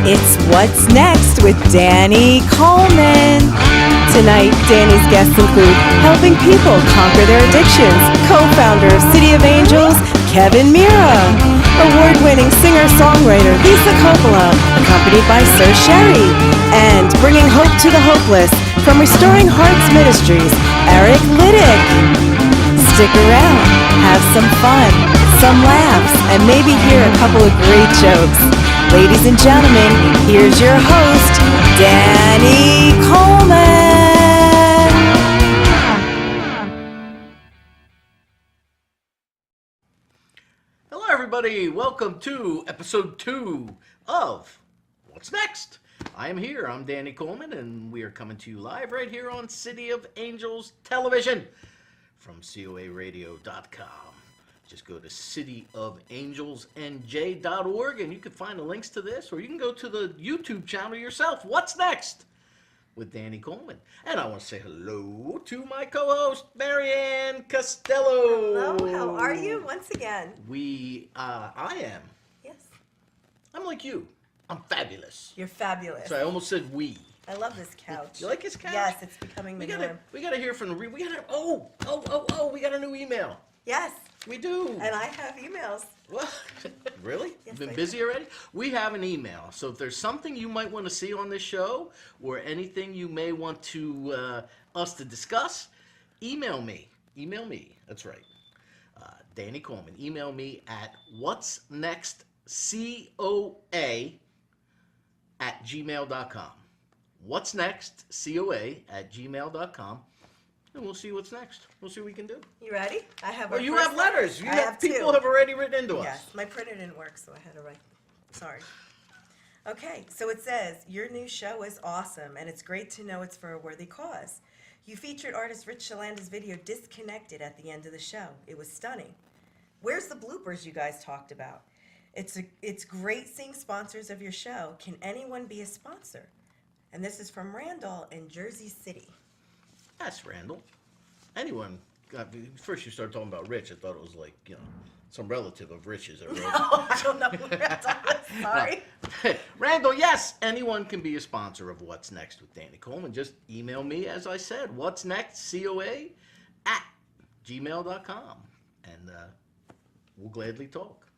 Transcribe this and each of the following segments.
It's What's Next with Danny Coleman. Tonight, Danny's guests include helping people conquer their addictions, co-founder of City of Angels, Kevin Mira, award-winning singer-songwriter Lisa Coppola, accompanied by Sir Sherry, and bringing hope to the hopeless from Restoring Hearts Ministries, Eric Liddick. Stick around, have some fun, some laughs, and maybe hear a couple of great jokes. Ladies and gentlemen, here's your host, Danny Coleman. Hello, everybody. Welcome to episode 2 of What's Next? I am here. I'm Danny Coleman, and we are coming to you live right here on City of Angels Television from coaradio.com. Just go to cityofangelsnj.org and you can find the links to this, or you can go to the YouTube channel yourself. What's Next? With Danny Coleman. And I want to say hello to my co-host, Marianne Costello. Hello, how are you once again? I am. Yes. I'm like you. I'm fabulous. You're fabulous. So I almost said we. I love this couch. You like his couch? Yes, it's becoming the norm. We gotta hear from the we got we got a new email. Yes. We do. And I have emails. What? Really? Yes, You've been I busy already? We have an email. So if there's something you might want to see on this show, or anything you may want to us to discuss, email me. Email me. That's right. Danny Coleman. Email me at whatsnextcoa@gmail.com. What's next? COA@gmail.com. And we'll see what's next. We'll see what we can do. You ready? I have. Well, you have letters. I have people two. have already written into us. Yes, my printer didn't work, so I had to write. Sorry. Okay, so it says, your new show is awesome, and it's great to know it's for a worthy cause. You featured artist Rich Shalanda's video, Disconnected, at the end of the show. It was stunning. Where's the bloopers you guys talked about? It's great seeing sponsors of your show. Can anyone be a sponsor? And this is from Randall in Jersey City. That's Randall. Anyone. First you started talking about Rich. I thought it was like, some relative of Rich's. No, I don't know who Randall is. Sorry. No. Randall, yes, anyone can be a sponsor of What's Next with Danny Coleman. Just email me, as I said, what's next, COA@gmail.com. And we'll gladly talk.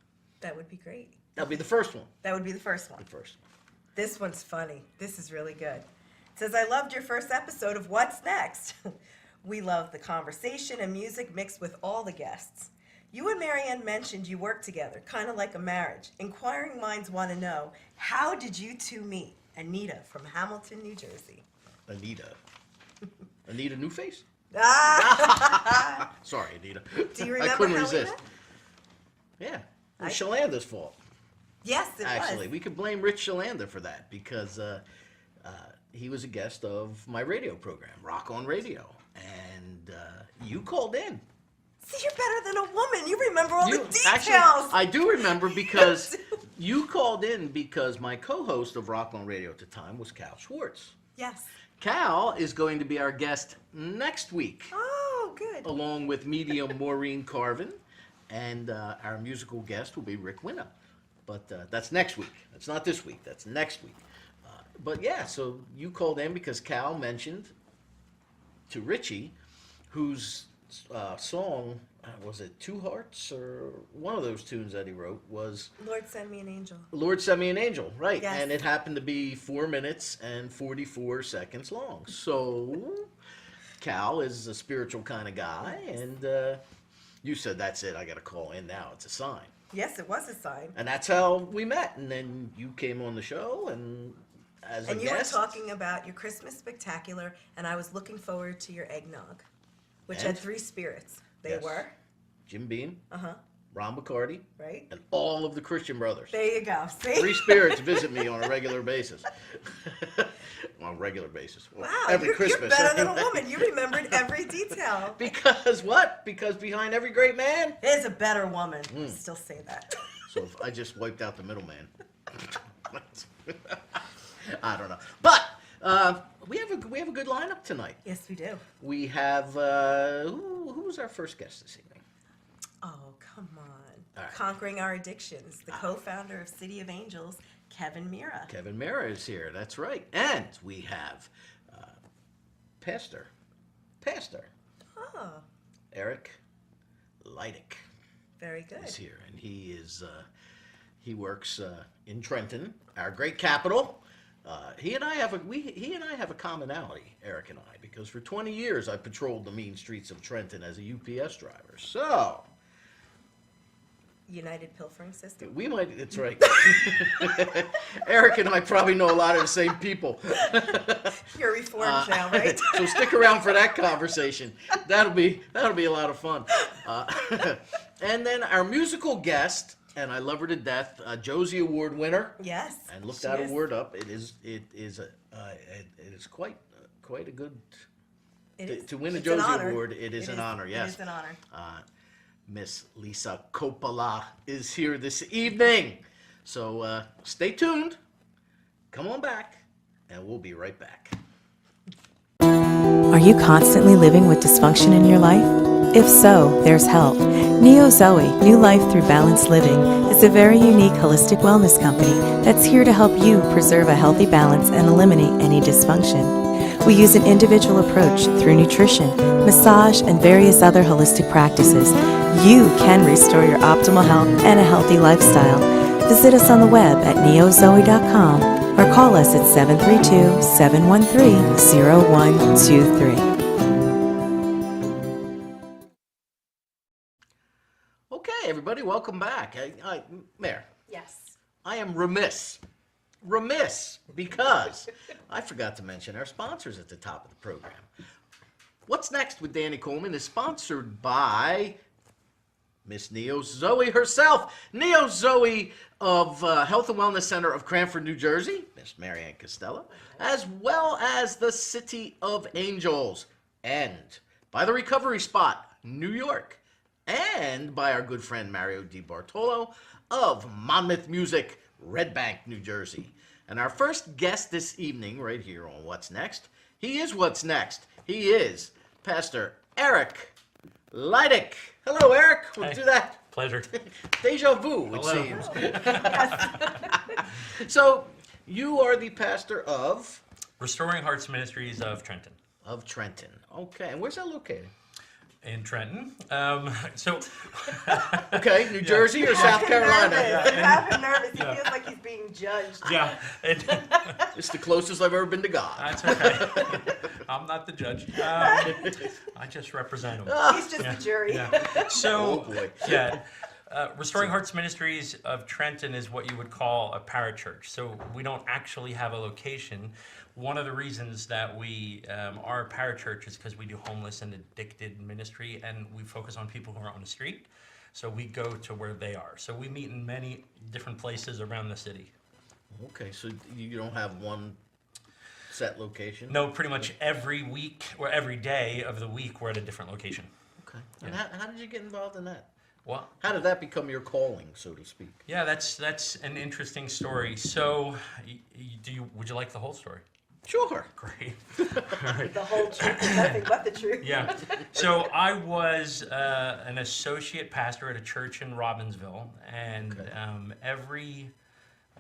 That would be great. That'll be the first one. That would be the first one. The first one. This one's funny. This is really good. It says, I loved your first episode of What's Next. We love the conversation and music mixed with all the guests. You and Marianne mentioned you work together, kind of like a marriage. Inquiring minds want to know, how did you two meet? Anita from Hamilton, New Jersey. Anita Newface? Ah! Sorry, Anita. Do you remember I couldn't how we resist. met? Yeah. It was Shalanda's fault. Yes, it Actually, was. we could blame Rich Shalanda for that because he was a guest of my radio program, Rock on Radio, and you called in. See, you're better than a woman. You remember all the details. Actually, I do remember because you called in because my co-host of Rock on Radio at the time was Cal Schwartz. Yes. Cal is going to be our guest next week. Oh, good. Along with medium Maureen Carvin, and our musical guest will be Rick Winna. But that's next week. That's not this week. That's next week. But yeah, so you called in because Cal mentioned to Richie, whose song, was it Two Hearts or one of those tunes that he wrote was Lord Send Me an Angel. Lord Send Me an Angel, right. Yes. And it happened to be 4 minutes and 44 seconds long. So Cal is a spiritual kind of guy, and you said, that's it, I got to call in now. It's a sign. Yes, it was a sign. And that's how we met. And then you came on the show, and as a And you guest. were talking about your Christmas spectacular, and I was looking forward to your eggnog, which And? had 3 spirits. They Yes. were? Jim Beam, Uh-huh. Ron Bacardi, Right? and all of the Christian brothers. There you go. See? 3 spirits visit me on a regular basis. On a regular basis. Well, Wow, every you're Christmas. better than a anyway. woman. You remembered every detail. Because what? Because behind every great man. There's a better woman. I still say that. So if I just wiped out the middleman. I don't know. But we have a good lineup tonight. Yes, we do. We have who's our first guest this evening? Oh, come on. All right. Conquering Our Addictions, the co-founder of City of Angels, Kevin Mira. Kevin Mira is here. That's right. And we have Pastor Oh, Eric Leidick very good. is here, and he works in Trenton, our great capital. He and I have a commonality, Eric and I, because for 20 years I patrolled the mean streets of Trenton as a UPS driver. So United Pilfering System. we might. It's right. Eric and I probably know a lot of the same people. You're reformed now, right? So stick around for that conversation. That'll be a lot of fun. And then our musical guest, and I love her to death, Josie Award winner. Yes. And look she that is. award up. It is quite a good. To win a It's an Josie honor. Award, it is an honor. Yes. It is an honor. Miss Lisa Coppola is here this evening. So stay tuned. Come on back, and we'll be right back. Are you constantly living with dysfunction in your life? If so, there's help. Neo Zoe, New Life Through Balanced Living, is a very unique holistic wellness company that's here to help you preserve a healthy balance and eliminate any dysfunction. We use an individual approach through nutrition, massage, and various other holistic practices. You can restore your optimal health and a healthy lifestyle. Visit us on the web at neozoe.com or call us at 732-713-0123. Okay, everybody, welcome back. Mayor, Yes. I am remiss because I forgot to mention our sponsors at the top of the program. What's Next with Danny Coleman is sponsored by Miss Neo Zoe herself. Neo Zoe of Health and Wellness Center of Cranford, New Jersey, Miss Marianne Costello, as well as the City of Angels, and by the Recovery Spot, New York, and by our good friend Mario Di Bartolo of Monmouth Music, Red Bank, New Jersey. And our first guest this evening, right here on What's Next, he is What's Next. He is Pastor Eric Leidick. Hello, Eric. We'll Hey. do that. Pleasure. Deja vu, it Hello. seems. So, you are the pastor of Restoring Hearts Ministries of Trenton. Trenton. Okay, and where's that located? In Trenton. Okay, New Jersey or South Carolina? He's having nervous. He feels like he's being judged. Yeah, It's the closest I've ever been to God. that's okay. I'm not the judge. I just represent him. He's just the jury. Yeah. Oh So, boy. yeah. Restoring Hearts Ministries of Trenton is what you would call a parachurch. So we don't actually have a location. One of the reasons that we are a parachurch is because we do homeless and addicted ministry, and we focus on people who are on the street. So we go to where they are. So we meet in many different places around the city. Okay, so you don't have one set location? No, pretty much every week or every day of the week we're at a different location. Okay. And how did you get involved in that? Well, How did that become your calling, so to speak? yeah, that's an interesting story. So, would you like the whole story? Sure. Great. The whole truth is nothing but the truth. Yeah. So I was an associate pastor at a church in Robbinsville, and Okay.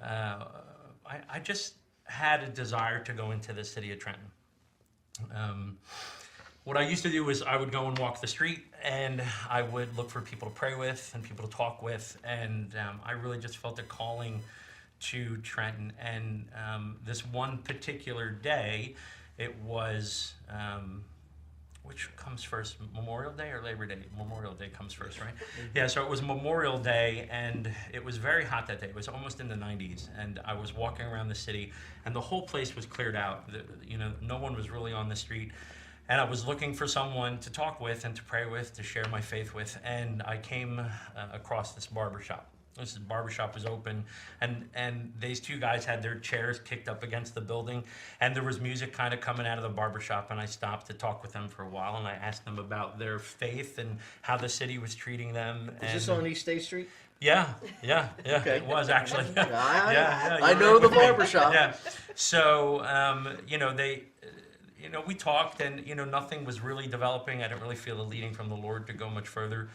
I just had a desire to go into the city of Trenton. What I used to do was I would go and walk the street, and I would look for people to pray with and people to talk with, and I really just felt a calling to Trenton. And this one particular day, it was, which comes first, Memorial Day or Labor Day? Memorial Day comes first, right? Yeah, so it was Memorial Day, and it was very hot that day. It was almost in the 90s, and I was walking around the city, and the whole place was cleared out. No one was really on the street. And I was looking for someone to talk with and to pray with, to share my faith with, and I came across this barbershop. This barbershop was open, and these two guys had their chairs kicked up against the building, and there was music kind of coming out of the barbershop, and I stopped to talk with them for a while, and I asked them about their faith and how the city was treating them. Is this on East State Street? Yeah, Okay. it was actually. I know you're the right with me. barbershop. Yeah, so we talked, and nothing was really developing. I didn't really feel the leading from the Lord to go much further.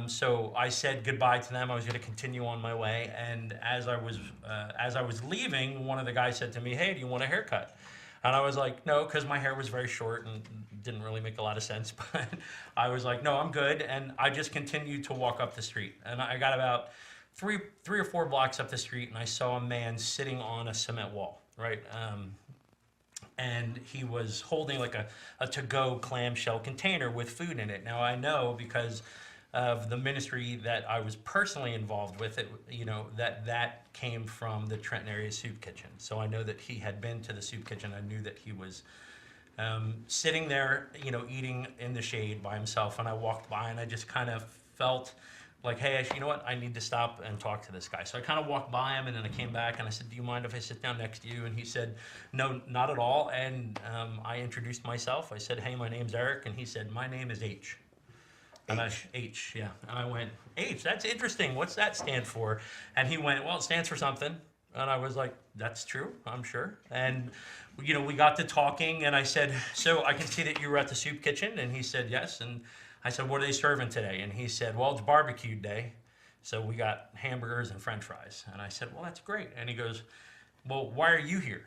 So I said goodbye to them. I was going to continue on my way, and as I was leaving, one of the guys said to me, "Hey, do you want a haircut?" And I was like, "No," because my hair was very short and didn't really make a lot of sense. But I was like, "No, I'm good," and I just continued to walk up the street, and I got about three or four blocks up the street, and I saw a man sitting on a cement wall, right? And he was holding like a to-go clamshell container with food in it. Now I know because of the ministry that I was personally involved with, it, that came from the Trenton area soup kitchen. So I know that he had been to the soup kitchen. I knew that he was sitting there, eating in the shade by himself. And I walked by and I just kind of felt like, hey, you know what? I need to stop and talk to this guy. So I kind of walked by him and then I came back and I said, do you mind if I sit down next to you? And he said, no, not at all. And I introduced myself. I said, hey, my name's Eric. And he said, my name is H. And H, yeah. And I went, H, that's interesting. What's that stand for? And he went, well, it stands for something. And I was like, that's true, I'm sure. And, we got to talking and I said, so I can see that you were at the soup kitchen. And he said, yes. And I said, what are they serving today? And he said, well, it's barbecue day. So we got hamburgers and french fries. And I said, well, that's great. And he goes, well, why are you here?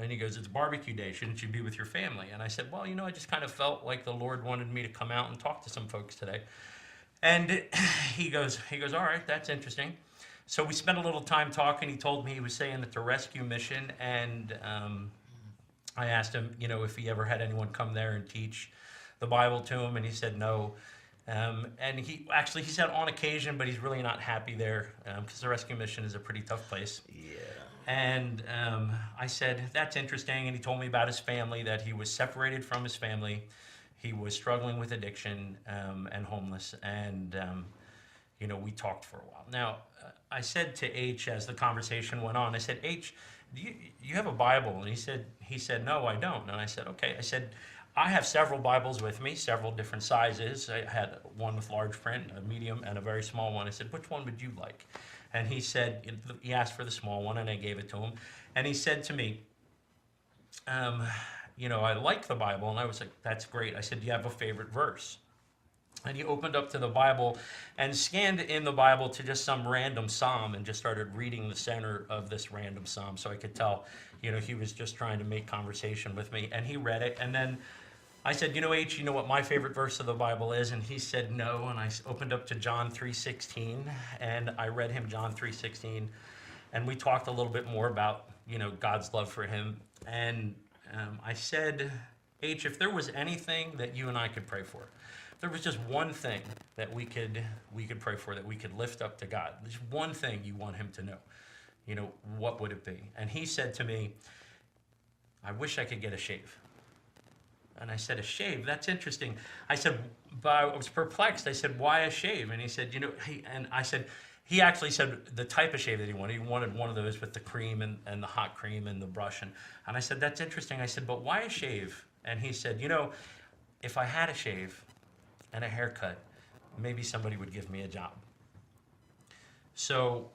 And he goes, it's barbecue day. Shouldn't you be with your family? And I said, well, I just kind of felt like the Lord wanted me to come out and talk to some folks today. And he goes, all right, that's interesting. So we spent a little time talking. He told me he was saying that the rescue mission. And I asked him, if he ever had anyone come there and teach the Bible to him. And he said no. And he said on occasion, but he's really not happy there because the rescue mission is a pretty tough place. Yeah. And I said, that's interesting. And he told me about his family, that he was separated from his family. He was struggling with addiction and homeless. And, we talked for a while. Now, I said to H as the conversation went on, I said, H, do you have a Bible? And he said, no, I don't. And I said, okay. I said, I have several Bibles with me, several different sizes. I had one with large print, a medium, and a very small one. I said, which one would you like? And he said, he asked for the small one, and I gave it to him. And he said to me, I like the Bible. And I was like, that's great. I said, do you have a favorite verse? And he opened up to the Bible and scanned in the Bible to just some random psalm and just started reading the center of this random psalm. So I could tell, he was just trying to make conversation with me. And he read it. And then I said, H, you know what my favorite verse of the Bible is? And he said no. And I opened up to John 3:16, and I read him John 3:16. And we talked a little bit more about, God's love for him. And I said, H, if there was anything that you and I could pray for, if there was just one thing that we could pray for, that we could lift up to God, there's one thing you want him to know, what would it be? And he said to me, I wish I could get a shave. And I said, a shave? That's interesting. I said, but I was perplexed. I said, why a shave? And he said, he actually said the type of shave that he wanted. He wanted one of those with the cream and the hot cream and the brush. And I said, that's interesting. I said, but why a shave? And he said, if I had a shave and a haircut, maybe somebody would give me a job. So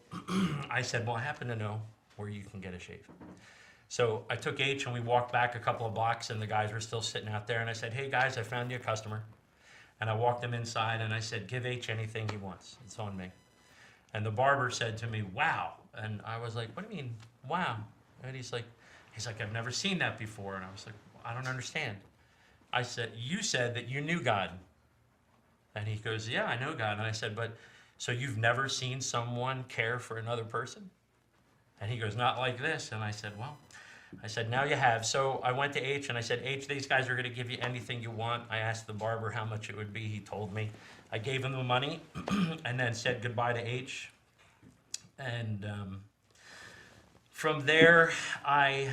I said, well, I happen to know where you can get a shave. So I took H and we walked back a couple of blocks, and the guys were still sitting out there. And I said, hey, guys, I found you a customer. And I walked him inside and I said, give H anything he wants. It's on me. And the barber said to me, wow. And I was like, what do you mean, wow? And he's like, I've never seen that before. And I was like, I don't understand. I said, you said that you knew God. And he goes, yeah, I know God. And I said, but so you've never seen someone care for another person? And he goes, not like this. And I said, well, now you have. So I went to H and I said, H, these guys are going to give you anything you want. I asked the barber how much it would be. He told me. I gave him the money and then said goodbye to H. And from there, I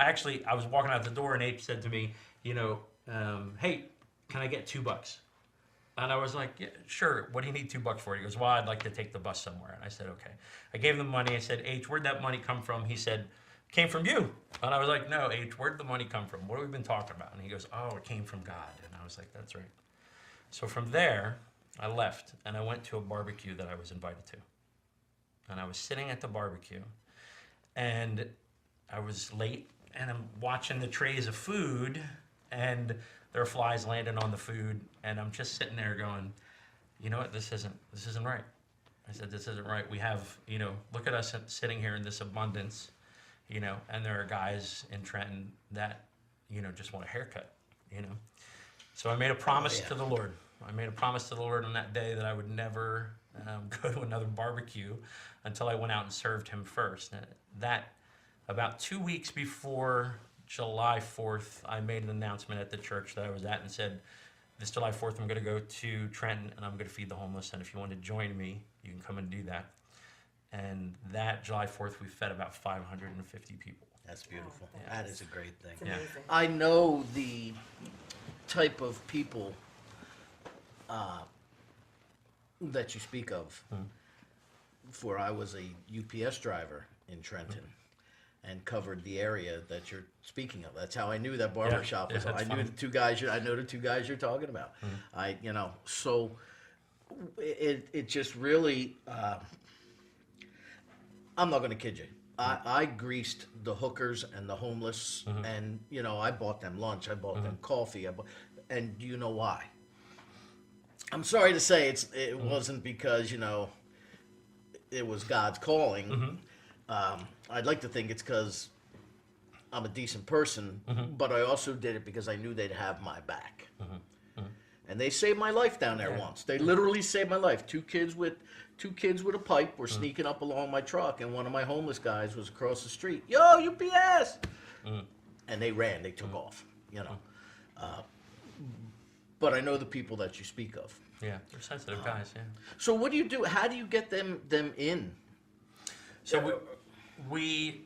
was walking out the door and H said to me, hey, can I get $2? And I was like, yeah, sure. What do you need $2 for? He goes, well, I'd like to take the bus somewhere. And I said, okay. I gave him the money. I said, H, where'd that money come from? He said, came from you. And I was like, no, H, where'd the money come from? What have we been talking about? And he goes, oh, it came from God. And I was like, that's right. So from there, I left and I went to a barbecue that I was invited to. And I was sitting at the barbecue and I was late and I'm watching the trays of food and there are flies landing on the food, and I'm just sitting there going, you know what, this isn't right. I said, this isn't right. We have, look at us sitting here in this abundance, and there are guys in Trenton that, just want a haircut, So I made a promise to the Lord. I made a promise to the Lord on that day that I would never go to another barbecue until I went out and served him first. And that, about 2 weeks before July 4th, I made an announcement at the church that I was at and said, this July 4th, I'm going to go to Trenton and I'm going to feed the homeless. And if you want to join me, you can come and do that. And that July 4th, we fed about 550 people. That's beautiful. Oh, that is a great thing. It's amazing. I know the type of people that you speak of. For I was a UPS driver in Trenton and covered the area that you're speaking of. That's how I knew that barber shop was. that's I knew funny. the two guys. I know the two guys you're talking about. So it just really. I'm not going to kid you. I greased the hookers and the homeless, and I bought them lunch. I bought them coffee. And do you know why? I'm sorry to say it wasn't because it was God's calling. I'd like to think it's because I'm a decent person, but I also did it because I knew they'd have my back. And they saved my life down there once. They literally saved my life. Two kids with a pipe were sneaking up along my truck, and one of my homeless guys was across the street. Yo, UPS! And they ran. They took off. But I know the people that you speak of. Yeah, they're sensitive guys, yeah. So what do you do? How do you get them in? So we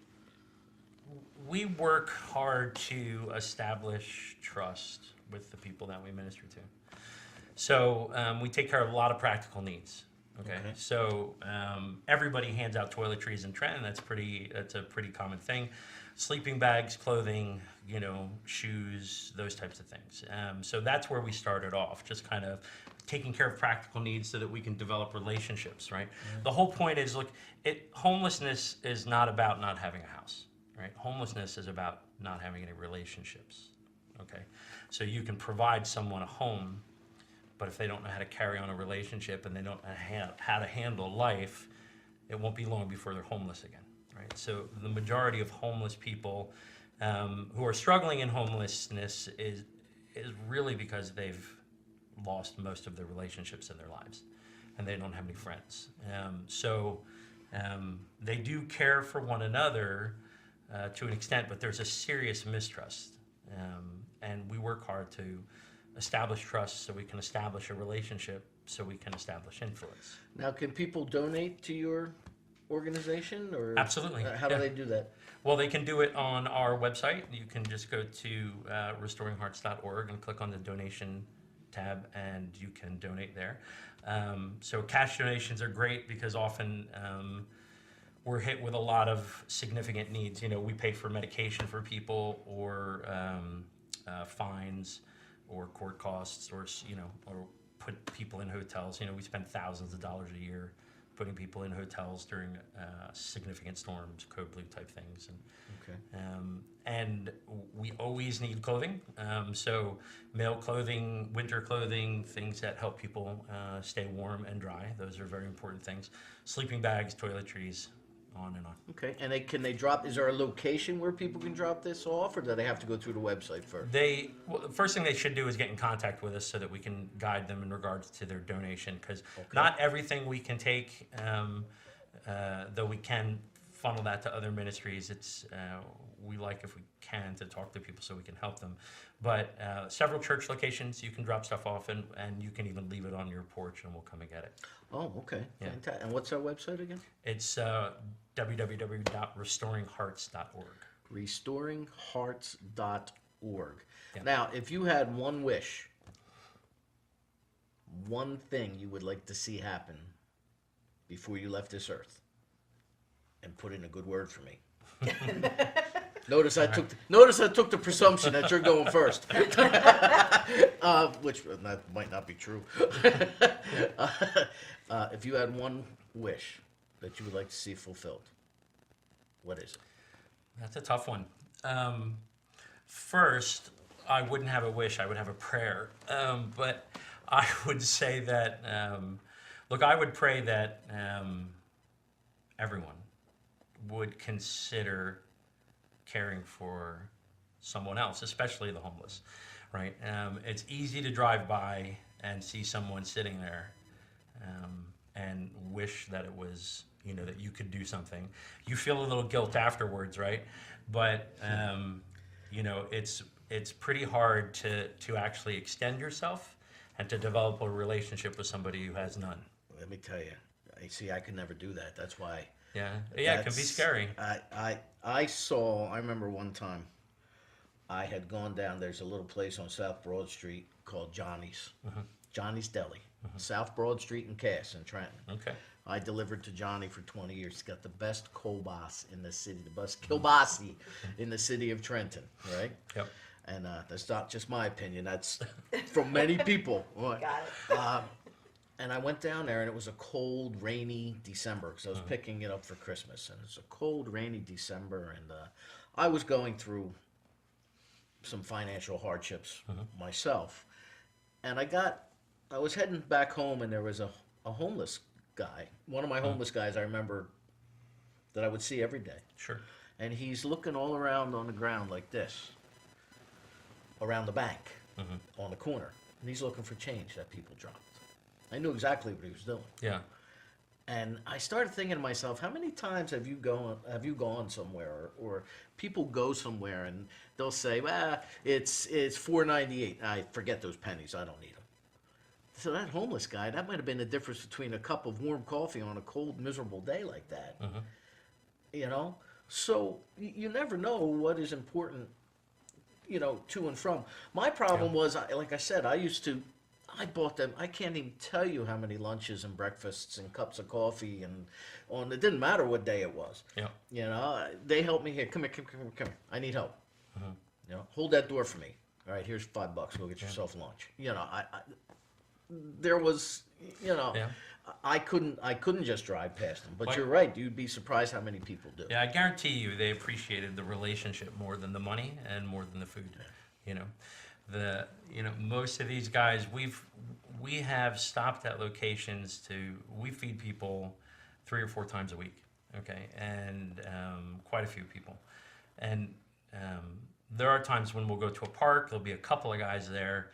work hard to establish trust with the people that we minister to. So we take care of a lot of practical needs. Okay. So everybody hands out toiletries in Trenton. That's a pretty common thing. Sleeping bags, clothing, shoes, those types of things. So that's where we started off, just kind of taking care of practical needs so that we can develop relationships, right? The whole point is, look, homelessness is not about not having a house, right? Homelessness is about not having any relationships, okay? So you can provide someone a home, but if they don't know how to carry on a relationship and they don't know how to handle life, it won't be long before they're homeless again, right? So the majority of homeless people who are struggling in homelessness is really because they've lost most of their relationships in their lives and they don't have any friends. So they do care for one another to an extent, but there's a serious mistrust. And we work hard to establish trust so we can establish a relationship, so we can establish influence. Now, can people donate to your organization? Or Absolutely. How do they do that? Well, they can do it on our website. You can just go to restoringhearts.org and click on the donation tab, and you can donate there. So cash donations are great because often we're hit with a lot of significant needs. We pay for medication for people, or fines, or court costs, or put people in hotels. We spend thousands of dollars a year putting people in hotels during significant storms, code blue type things, and we always need clothing. So male clothing, winter clothing, things that help people stay warm and dry. Those are very important things. Sleeping bags, toiletries, on and on. Okay, and can they drop? Is there a location where people can drop this off, or do they have to go through the website first? The first thing they should do is get in contact with us so that we can guide them in regards to their donation, because not everything we can take, though we can funnel that to other ministries. It's we like, if we can, to talk to people so we can help them. But several church locations you can drop stuff off, and you can even leave it on your porch and we'll come and get it. Oh, okay. Yeah. Fantastic. And what's our website again? It's www.restoringhearts.org. Restoringhearts.org. Yeah. Now, if you had one wish, one thing you would like to see happen before you left this earth, and put in a good word for me. Notice I took the presumption that you're going first, which that might not be true. If you had one wish that you would like to see fulfilled, what is it? That's a tough one. First, I wouldn't have a wish, I would have a prayer. But I would say that, look, I would pray that everyone would consider caring for someone else, especially the homeless, right? It's easy to drive by and see someone sitting there and wish that it was, that you could do something. You feel a little guilt afterwards, right? But, it's pretty hard to actually extend yourself and to develop a relationship with somebody who has none. Let me tell you, I could never do that. That's why. Yeah, it can be scary. I remember one time I had gone down, there's a little place on South Broad Street called Johnny's. Johnny's Deli. South Broad Street in Cass in Trenton. Okay. I delivered to Johnny for 20 years. He's got the best kielbasa in the city, the best kielbasi in the city of Trenton, right? Yep. And that's not just my opinion. That's from many people. Got it. And I went down there, and it was a cold, rainy December because I was picking it up for Christmas. And it's a cold, rainy December, and I was going through some financial hardships myself. And I was heading back home, and there was a homeless guy. One of my homeless guys I remember that I would see every day. Sure. And he's looking all around on the ground like this, around the bank, on the corner. And he's looking for change that people dropped. I knew exactly what he was doing. Yeah. And I started thinking to myself, how many times have you gone somewhere, or people go somewhere and they'll say, well, it's $4.98. I forget those pennies. I don't need them. So that homeless guy, that might have been the difference between a cup of warm coffee on a cold, miserable day like that. So you never know what is important, to and from. My problem was, like I said, I bought them. I can't even tell you how many lunches and breakfasts and cups of coffee it didn't matter what day it was. Yeah. They helped me here. Come here. I need help. Hold that door for me. All right, here's $5. Go get yourself lunch. There was, I couldn't just drive past them. But Like- you're right. You'd be surprised how many people do. Yeah, I guarantee you they appreciated the relationship more than the money and more than the food. Most of these guys, we have stopped at locations we feed people 3 or 4 times a week, okay, and quite a few people. And there are times when we'll go to a park, there'll be a couple of guys there,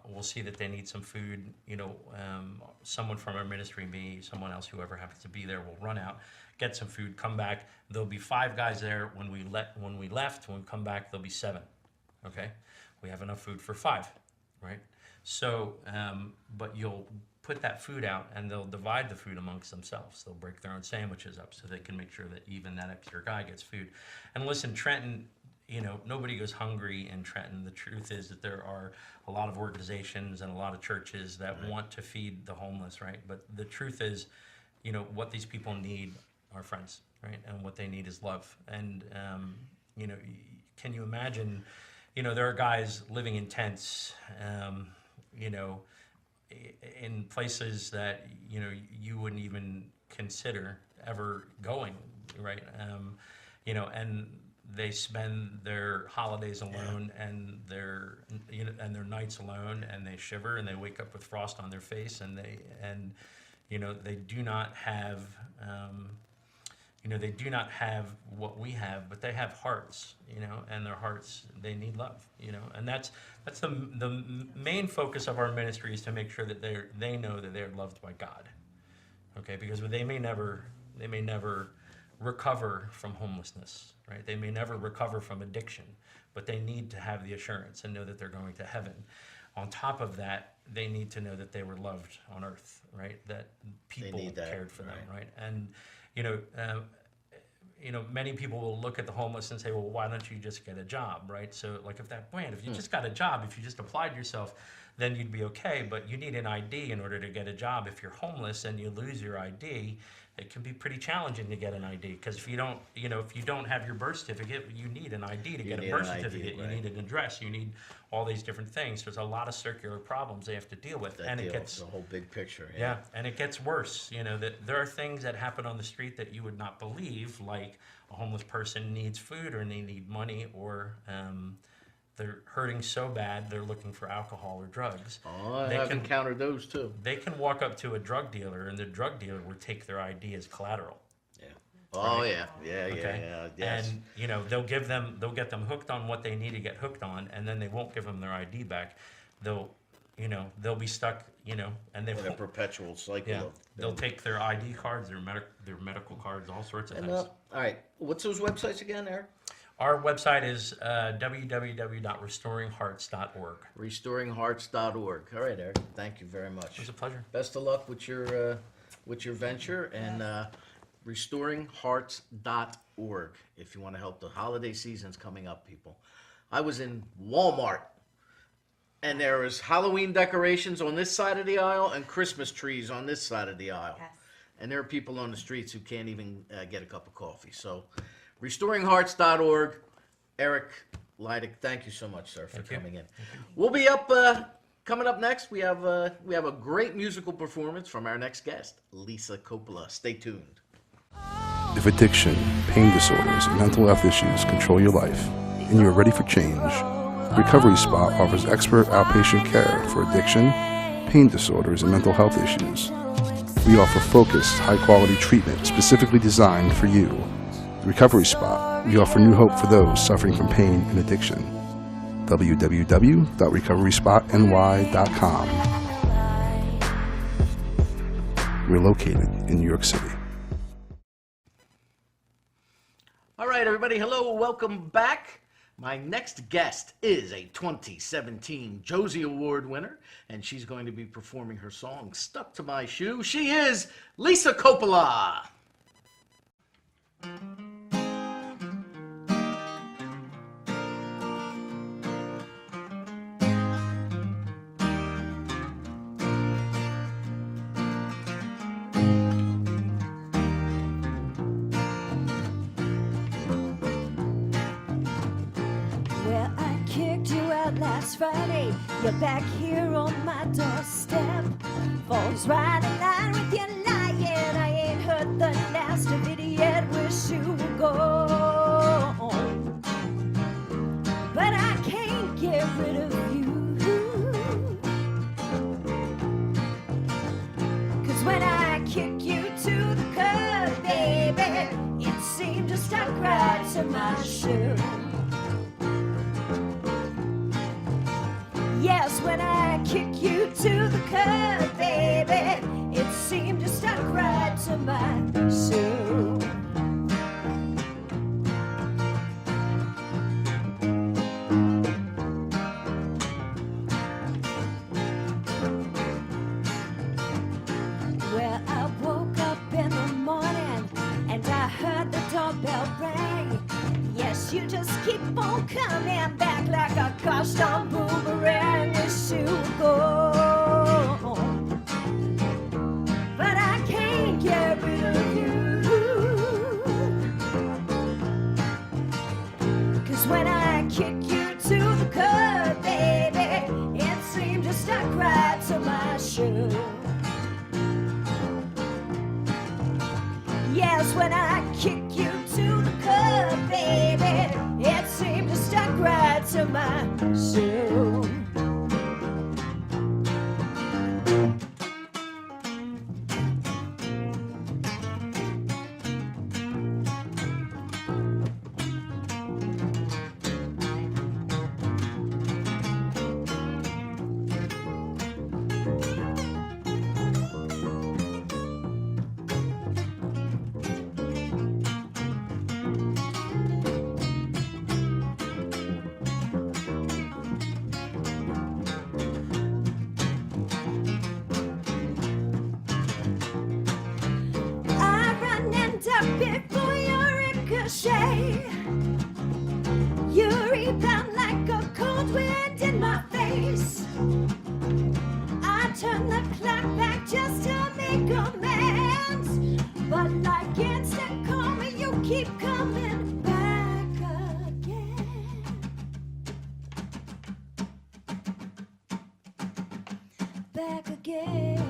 we'll see that they need some food, someone from our ministry, me, someone else, whoever happens to be there, will run out, get some food, come back. There'll be 5 guys there when we left. When we come back, there'll be 7, okay? We have enough food for 5, right? So, but you'll put that food out and they'll divide the food amongst themselves. They'll break their own sandwiches up so they can make sure that even that extra guy gets food. And listen, Trenton, nobody goes hungry in Trenton. The truth is that there are a lot of organizations and a lot of churches that want to feed the homeless, right? But the truth is, what these people need are friends, right? And what they need is love. And, can you imagine... there are guys living in tents, in places that, you wouldn't even consider ever going, right? And they spend their holidays alone and their nights alone, and they shiver and they wake up with frost on their face, and they do not have, they do not have what we have, but they have hearts, and their hearts, they need love, and that's the main focus of our ministry, is to make sure that they know that they're loved by God, okay? Because they may never recover from homelessness, right? They may never recover from addiction, but they need to have the assurance and know that they're going to heaven. On top of that, they need to know that they were loved on earth, right? That people cared for them, right? And many people will look at the homeless and say, well, why don't you just get a job, right? So like if you just got a job, if you just applied yourself, then you'd be okay, but you need an ID in order to get a job. If you're homeless and you lose your ID, it can be pretty challenging to get an ID, because if you don't have your birth certificate, you need an ID to get a birth certificate. You need an address. You need all these different things. There's a lot of circular problems they have to deal with, it gets the whole big picture. Yeah, and it gets worse. That there are things that happen on the street that you would not believe, like a homeless person needs food, or they need money, or they're hurting so bad they're looking for alcohol or drugs. Oh, I They have can- encountered those too. They can walk up to a drug dealer, and the drug dealer will take their ID as collateral. Yeah. Oh Right. yeah. Yes. And they'll get them hooked on what they need to get hooked on, and then they won't give them their ID back. They'll be stuck, and they In a won't. perpetual cycle. Yeah, Of, they'll take their ID cards, their medical cards, all sorts of and, things. all right. What's those websites again, Eric? Our website is www.restoringhearts.org. Restoringhearts.org. All right, Eric. Thank you very much. It was a pleasure. Best of luck with your venture, and restoringhearts.org if you want to help. The holiday season's coming up, people. I was in Walmart, and there was Halloween decorations on this side of the aisle and Christmas trees on this side of the aisle. Yes. And there are people on the streets who can't even get a cup of coffee. So, restoringhearts.org. Eric Leidig, thank you so much, sir, for Thank you. coming in. We'll be up coming up next. We have a great musical performance from our next guest, Lisa Coppola. Stay tuned. If addiction, pain disorders, and mental health issues control your life, and you are ready for change, the Recovery Spot offers expert outpatient care for addiction, pain disorders, and mental health issues. We offer focused, high-quality treatment specifically designed for you. The Recovery Spot, we offer new hope for those suffering from pain and addiction. www.recoveryspotny.com. We're located in New York City. All right, everybody. Hello. Welcome back. My next guest is a 2017 Josie Award winner, and she's going to be performing her song, Stuck to My Shoe. She is Lisa Coppola. Well, I kicked you out last Friday. You're back here on my doorstep. Falls right in line with your lying. I ain't heard the last of it yet. Wish you were gone, but I can't get rid of you. 'Cause when I kick you to the curb, baby, it seemed to stuck right to my shoe. Yes, when I kick you to the curb, baby, it seemed to stuck right to my shoe. Well, I woke up in the morning and I heard the doorbell ring. Yes, you just keep on coming back like a gosh darn boomerang. Wish you were gone, but I can't get rid of you. 'Cause when I kick you to the curb, baby, it seemed to stuck right to my shoe. Yes, when I kick you to the curb, baby, it seemed to stuck right to my shoe. I run and up before you ricochet. You rebound like a cold wind in my face. I turn the clock back just to make amends, but like instant karma, you keep coming back again. Back again.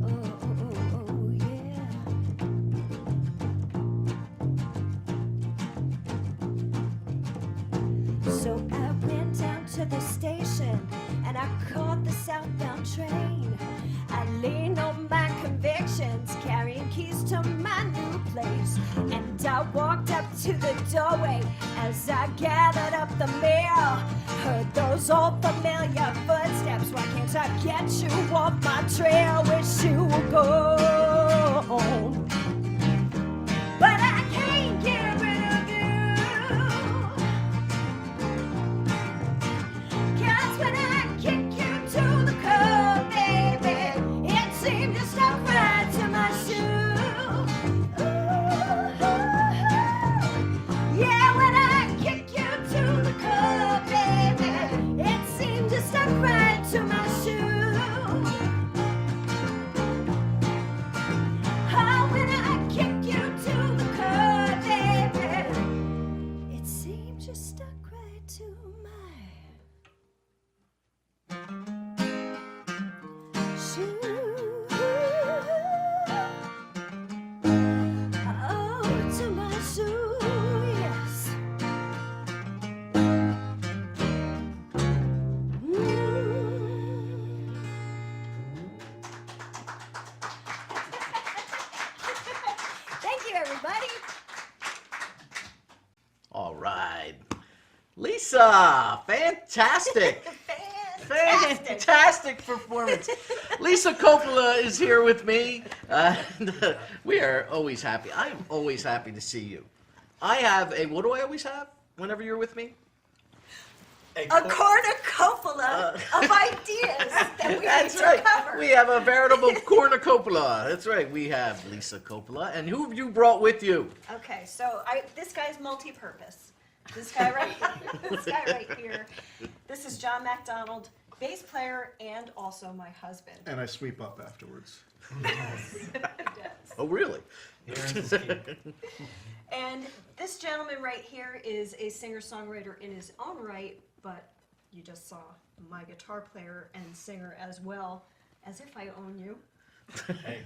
Oh, yeah. So I to the station and I caught the southbound train. I leaned on my convictions, carrying keys to my new place. And I walked up to the doorway as I gathered up the mail. Heard those old familiar footsteps. Why can't I get you off my trail? Wish you were gone, but I can't get rid of you. 'Cause when I kick you to the curb, baby, it seemed to stuck right to my shoe. Ooh, yeah, when I kick you to the curb, baby, it seemed to stuck right to my shoe. Oh, when I kick you to the curb, baby, it seemed you stuck right to my shoe. Oh, to my shoe, yes. Thank you, everybody. All right. Lisa, fantastic. Fantastic performance. Lisa Coppola is here with me. We are always happy. I am always happy to see you. I have a, what do I always have whenever you're with me? A cornucopia of ideas that we That's need to right. cover. We have a veritable cornucopia. That's right. We have Lisa Coppola. And who have you brought with you? Okay, so this guy's multi-purpose. This guy right here. This guy right here. This is John MacDonald, bass player and also my husband. And I sweep up afterwards. Oh, really? And this gentleman right here is a singer-songwriter in his own right, but you just saw my guitar player and singer as well, as if I own you. Hey,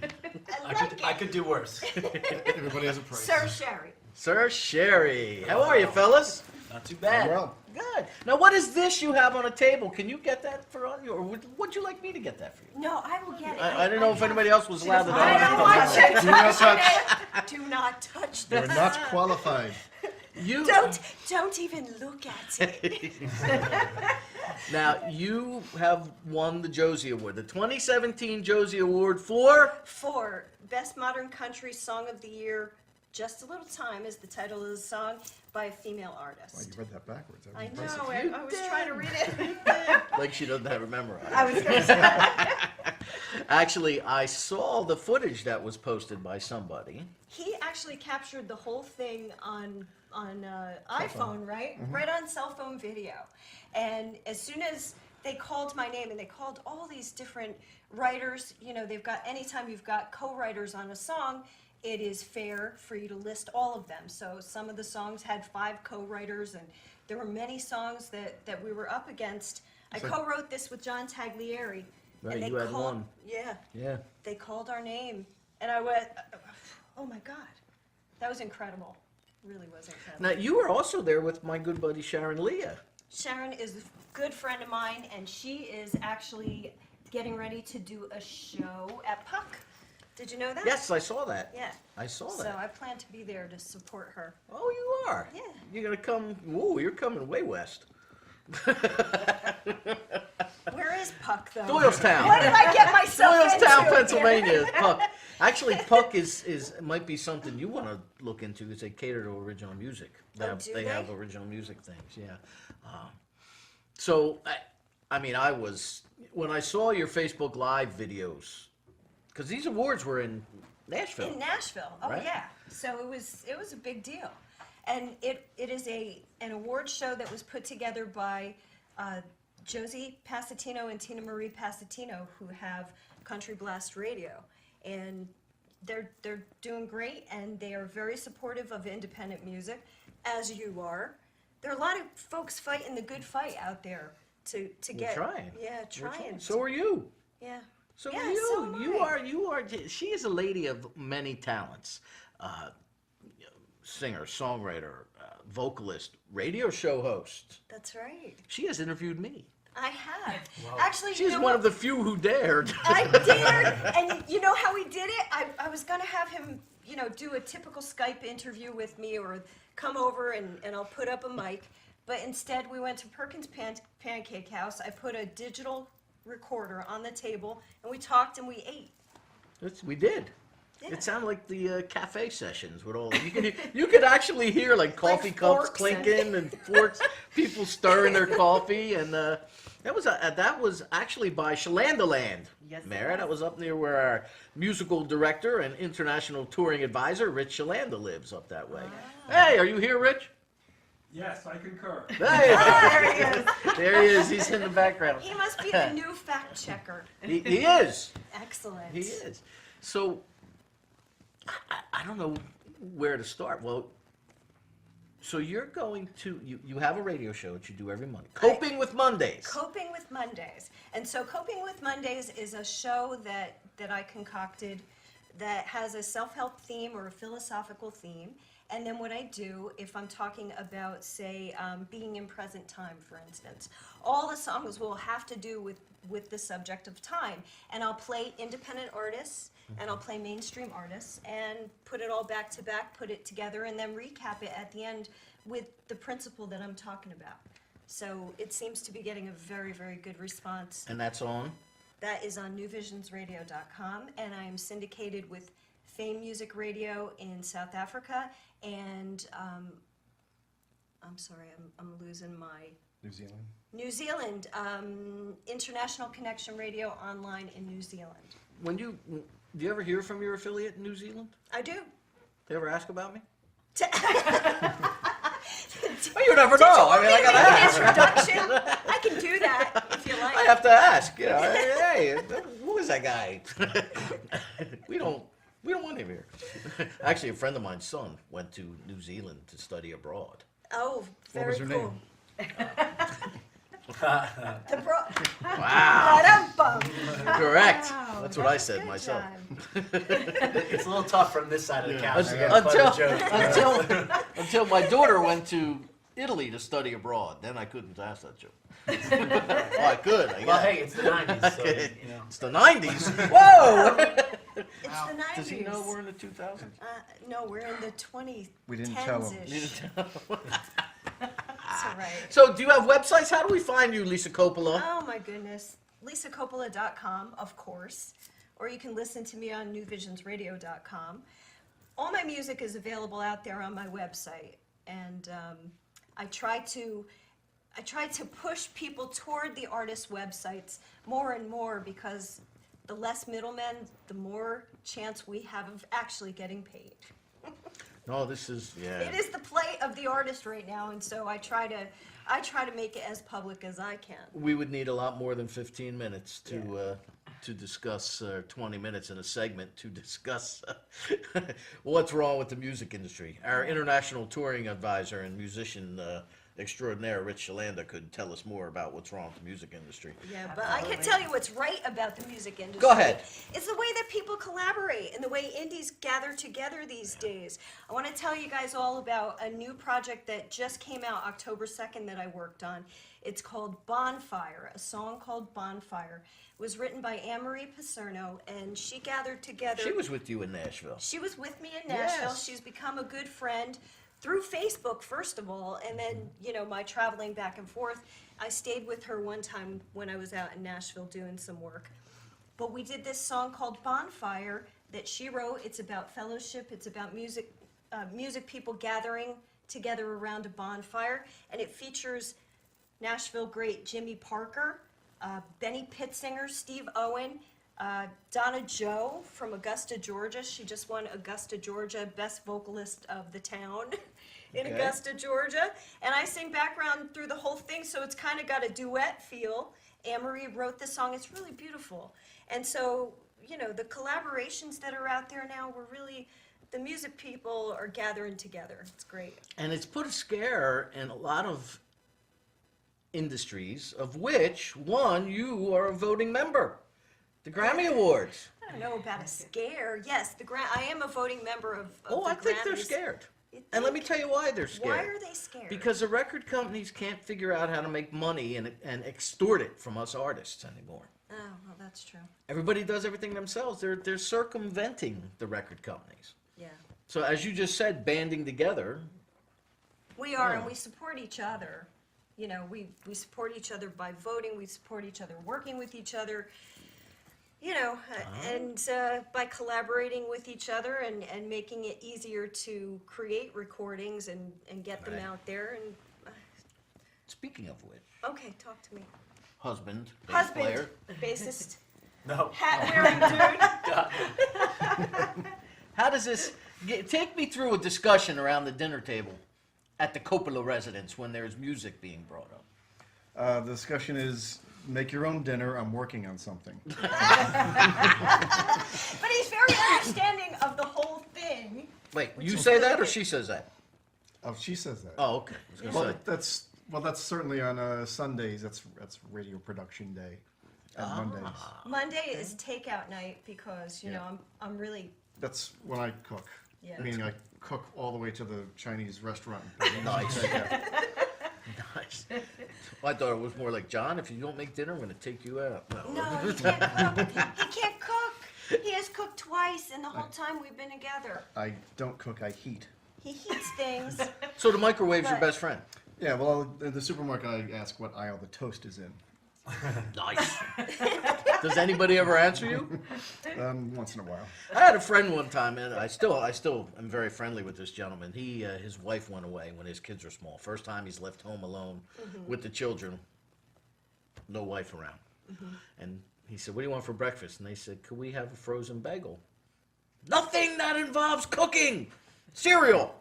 I I could do worse. Everybody has a price. Sir Sherry. Sir Sherry. How are you, fellas? Not too bad. Well, Good. Now, what is this you have on a table? Can you get that for on you, or would you like me to get that for you? No, I will get it. I didn't know if anybody else was allowed to I don't want you do not touch. touching it. Do not touch You're this. not qualified. You Don't even look at it. now you have won the Josie Award, the 2017 Josie Award for For Best Modern Country Song of the Year, Just a Little Time is the title of the song by a female Wow, artist. you read that backwards. That was I impressive. know, I was did. trying to read it. like she doesn't have it memorized. I was going to say. Actually, I saw the footage that was posted by somebody. He actually captured the whole thing on iPhone, right? Right on cell phone video. And as soon as they called my name, and they called all these different writers, you know, they've got, anytime you've got co-writers on a song, it is fair for you to list all of them. So some of the songs had 5 co-writers, and there were many songs that we were up against. I co-wrote this with John Taglieri. Right, and they you had called, one. Yeah. Yeah. They called our name, and I went, oh my God. That was incredible. Really was incredible. Now you were also there with my good buddy Sharon Leah. Sharon is a good friend of mine, and she is actually getting ready to do a show at Puck. Did you know that? Yes, I saw that. Yeah. I saw So that. I plan to be there to support her. Oh, you are? Yeah. You're gonna come, ooh, you're coming way west. Where is Puck, though? Doylestown. What did I get myself into? Doylestown, Pennsylvania is Puck. Actually, Puck is might be something you want to look into because they cater to original music. They Oh, have, do they they? have original music things, yeah. So, I mean, I was, when I saw your Facebook Live videos, because these awards were in Nashville. In Nashville. Oh, Right? yeah. So it was a big deal. And it is an award show that was put together by Josie Passatino and Tina Marie Passatino, who have Country Blast Radio. And they're doing great, and they are very supportive of independent music, as you are. There are a lot of folks fighting the good fight out there to get. Trying. Yeah, We're trying. So are you. Yeah. So Yeah, are you. so am I. You are. She is a lady of many talents. singer, songwriter, vocalist, radio show host. That's right. She has interviewed me. I have. Actually, She's you know one what? of the few who dared. I dared, and you know how we did it? I was gonna have him, do a typical Skype interview with me, or come over and I'll put up a mic. But instead, we went to Perkins Pancake House. I put a digital recorder on the table, and we talked and we ate. We did. Yeah. It sounded like the cafe sessions with all. You could actually hear like coffee cups forks and- clinking and forks, people stirring their coffee, and that was actually by Shalandaland, Yes, it Mara. was. That was up near where our musical director and international touring advisor Rich Shalanda lives, up that way. Hey, are you here, Rich? Yes, I concur. Hey, There he is. there he is. He's in the background. He must be the new fact checker. He is. Excellent. He is. So, I don't know where to start. Well, so you're going to, you have a radio show that you do every Monday. Coping with Mondays. Coping with Mondays. And so Coping with Mondays is a show that I concocted that has a self-help theme or a philosophical theme. And then what I do, if I'm talking about, say, being in present time, for instance, all the songs will have to do with the subject of time. And I'll play independent artists, and I'll play mainstream artists, and put it all back to back, put it together, and then recap it at the end with the principle that I'm talking about. So it seems to be getting a very, very good response. And that's on? That is on newvisionsradio.com, and I am syndicated with Fame Music Radio in South Africa, and I'm sorry, I'm losing my New Zealand. New Zealand, International Connection Radio online in New Zealand. Do you ever hear from your affiliate in New Zealand? I do. They ever ask about me? Well, You never know. I mean, I gotta ask. introduction. I can do that if you like. I have to ask. You know, hey, who is that guy? We don't want him here. Actually, a friend of mine's son went to New Zealand to study abroad. Oh, very was her cool. name? Wow. Ba-dum-bum. Correct. Wow, That's what I said good myself. job. It's a little tough from this side of the couch. I Until, gotta play the joke. until my daughter went to Italy to study abroad. Then I couldn't ask that joke. Well, I could. I Well, guess. hey, it's the 90s, so, Okay. you know. It's the 90s. Whoa! It's the 90s. Does he know we're in the 2000s? No, we're in the 2010s-ish. We didn't tell him. That's all right. So, do you have websites? How do we find you, Lisa Coppola? Oh my goodness. LisaCoppola.com, of course. Or you can listen to me on newvisionsradio.com. All my music is available out there on my website. And I try to push people toward the artists' websites more and more, because the less middlemen, the more chance we have of actually getting paid. No, this is, yeah. It is the plight of the artist right now, and so I try to make it as public as I can. We would need a lot more than 15 minutes to discuss, 20 minutes in a segment to discuss what's wrong with the music industry. Our international touring advisor and musician extraordinaire, Rich Shalanda, could tell us more about what's wrong with the music industry. Yeah, but I can tell you what's right about the music industry. Go ahead. It's the way that people collaborate and the way indies gather together these days. I want to tell you guys all about a new project that just came out October 2nd that I worked on. It's called Bonfire, a song called Bonfire. It was written by Anne-Marie Paserno, and she gathered together. She was with you in Nashville. She was with me in Nashville. Yes. She's become a good friend through Facebook, first of all, and then, my traveling back and forth. I stayed with her one time when I was out in Nashville doing some work. But we did this song called Bonfire that she wrote. It's about fellowship. It's about music people gathering together around a bonfire. And it features Nashville great Jimmy Parker, Benny Pittsinger, Steve Owen, Donna Joe from Augusta, Georgia. She just won Augusta, Georgia, Best Vocalist of the Town in Okay. Augusta, Georgia. And I sing background through the whole thing, so it's kind of got a duet feel. Anne-Marie wrote this song. It's really beautiful. And so, the collaborations that are out there now, the music people are gathering together. It's great. And it's put a scare in a lot of industries, of which one you are a voting member. The Grammy Awards. I don't know about a scare. Yes, I am a voting member of Oh, the I think they're Grammys. scared. And let me tell you why they're scared. Why are they scared? Because the record companies can't figure out how to make money and extort it from us artists anymore. Oh, well, that's true. Everybody does everything themselves. They're circumventing the record companies. Yeah. So as you just said, banding together. We are, and we support each other. You know, we support each other by voting. We support each other working with each other. You know, and by collaborating with each other and making it easier to create recordings and get them Right. out there. And Speaking of which, okay, talk to me. husband, bass Husband, player. bassist, No. hat wearing dude. How does this take me through a discussion around the dinner table at the Coppola residence when there's music being brought up? The discussion is make your own dinner. I'm working on something. But he's very understanding of the whole thing. Wait, you say that or she says that? Oh, she says that. Oh, okay. I was gonna Well, say. that's certainly on Sundays. That's radio production day. And Mondays. Monday is takeout night because you know I'm really That's when I cook. Yeah. Meaning I cook all the way to the Chinese restaurant. Nice. Nice. Well, I thought it was more like, John, if you don't make dinner, I'm going to take you out. no, he can't cook. He can't cook. He has cooked twice in the whole time we've been together. I don't cook. I heat. He heats things. So the microwave's your But- best friend. Yeah. Well, in the supermarket, I ask what aisle the toast is in. Nice. Does anybody ever answer you? Once in a while. I had a friend one time, and I still am very friendly with this gentleman. His wife went away when his kids were small. First time he's left home alone with the children, no wife around. And he said, "What do you want for breakfast?" And they said, "Could we have a frozen bagel?" Nothing that involves cooking. Cereal.